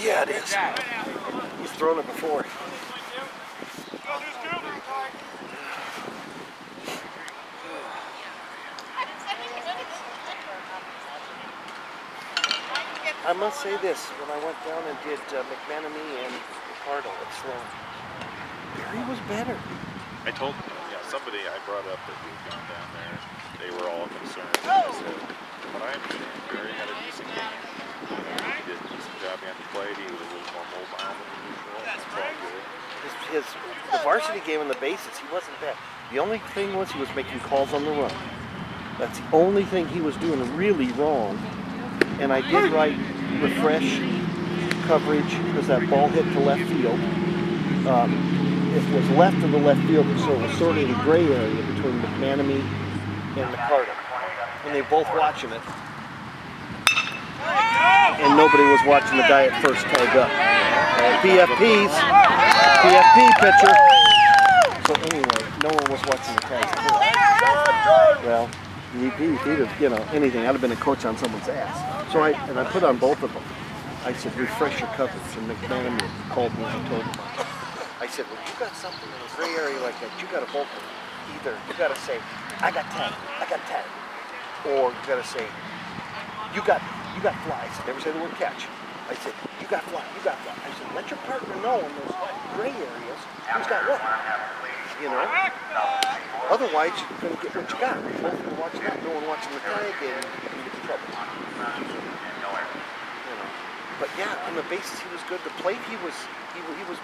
Yeah, it is. He's thrown it before. I must say this, when I went down and did McManamy and Ricardo at Sloan, Barry was better. I told somebody I brought up that we'd gone down there, they were all concerned. I said, from what I understand, Barry had a decent game. He did a decent job behind the plate. He was a little more mobile than usual. That's all good. The varsity game on the bases, he wasn't bad. The only thing was he was making calls on the run. That's the only thing he was doing really wrong. And I did write refresh coverage because that ball hit to left field. It was left of the left field, so it was sort of in the gray area between McManamy and McCarter. And they were both watching it. And nobody was watching the guy at first tag up. PFP pitcher. So anyway, no one was watching the tag at first. Well, he'd have, anything. I'd have been a coach on someone's ass. So I put on both of them. I said, refresh your coverage. And McManamy called me and told me. I said, when you got something in a gray area like that, you got to both of them. Either you got to say, I got tagged, or you got to say, you got flies. Never say the word catch. I said, you got fly. I said, let your partner know in those gray areas who's got what. Otherwise, you're going to get what you got. Both of them watching that, no one watching the tag, and you're going to get in trouble. But yeah, on the bases he was good. The plate he was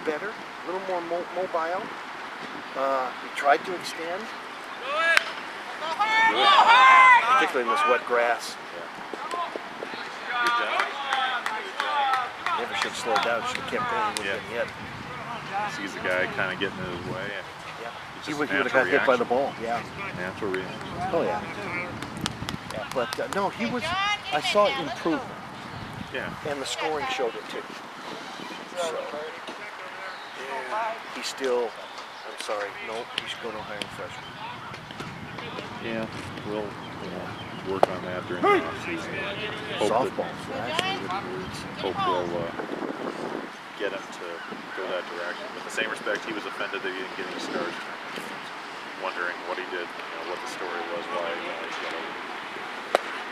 better, a little more mobile. He tried to extend, particularly in this wet grass. Never should have slowed down. Should have kept going. He sees the guy kind of getting in his way. And he would have got hit by the ball. Yeah. Natural reaction. Oh yeah. But no, he was. I saw improvement. Yeah. And the scoring showed it too. So, he's still, I'm sorry, nope, he should go to hiring freshman. Yeah, we'll work on that during the offseason. Softball. Hope we'll get him to go that direction. But in the same respect, he was offended that he didn't get any stars. Wondering what he did, what the story was, why he got over.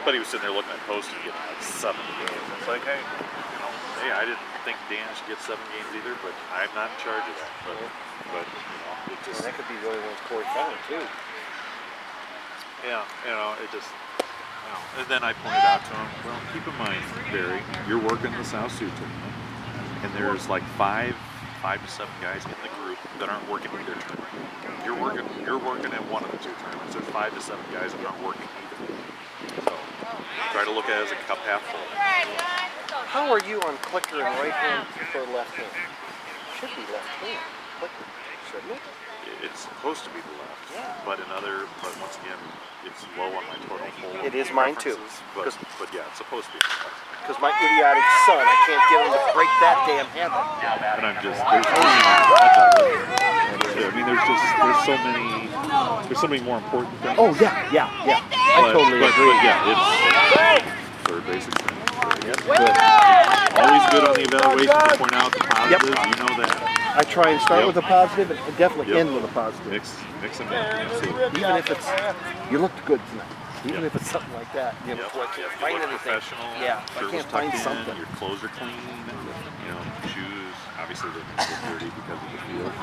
But he was sitting there looking at posts and getting like 7 games. It's like, hey, I didn't think Dan should get 7 games either, but I'm not in charge of that. But it just. And that could be really one's Corey Fallon too. Yeah, it just. And then I pointed out to him, well, keep in mind, Barry, you're working the South Sioux tournament, and there's like 5 to 7 guys in the group that aren't working either tournament. You're working at one of the 2 tournaments. There's 5 to 7 guys that aren't working either. So try to look at it as a cup half full. How are you on clicker and right hand for left hand? Should be left hand. Clicker, shouldn't it? It's supposed to be the left, but once again, it's low on my total hole. It is mine too. But yeah, it's supposed to be. Because my idiotic son, I can't get him to break that damn habit. And I'm just, there's so many more important things. Oh yeah. I totally agree. But yeah, it's third base extension. Good. Always good on the evaluation to point out the positives. You know that. I try and start with a positive and definitely end with a positive. Mix and match. Absolutely. Even if it's, you looked good tonight. Even if it's something like that. You look professional. Yeah, I can't find something. Your clothes are clean. Shoes. Obviously they're dirty because of the field.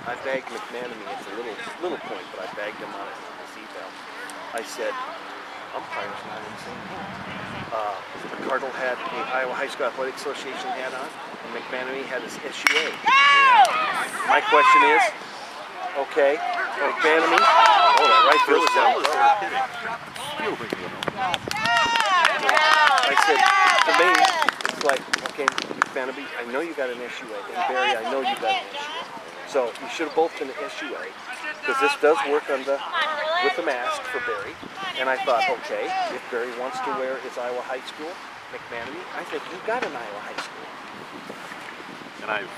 I bagged McManamy. It's a little point, but I bagged him on his eval. I said, umpire's not insane. Ricardo had the Iowa High School Athletic Association hat on, and McManamy had his SUA. My question is, okay, McManamy, that right field is down. I said, to me, it's like, okay, McManamy, I know you got an SUA, and Barry, I know you got an SUA. So you should have both been an SUA, because this does work on with the mask for Barry. And I thought, okay, if Barry wants to wear his Iowa High School, McManamy, I think you got an Iowa High School. And I've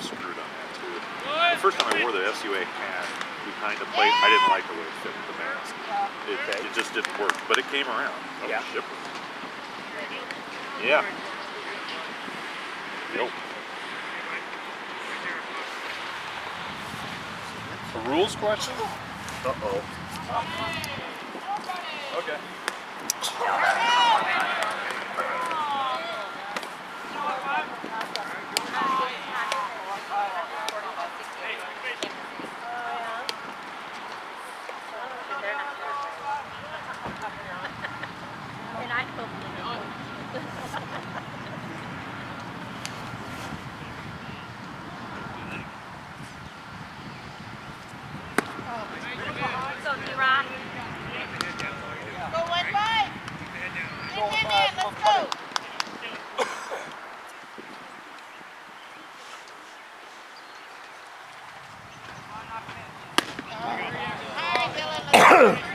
screwed on that too. The first time I wore the SUA hat behind the plate, I didn't like the way it fit with the mask. It just didn't work, but it came around. Yeah. Yeah. this question? Uh-oh. Okay. And I hope you know. So, D-Rock. Go 1-5. Let's go. All right, Dylan, let's go.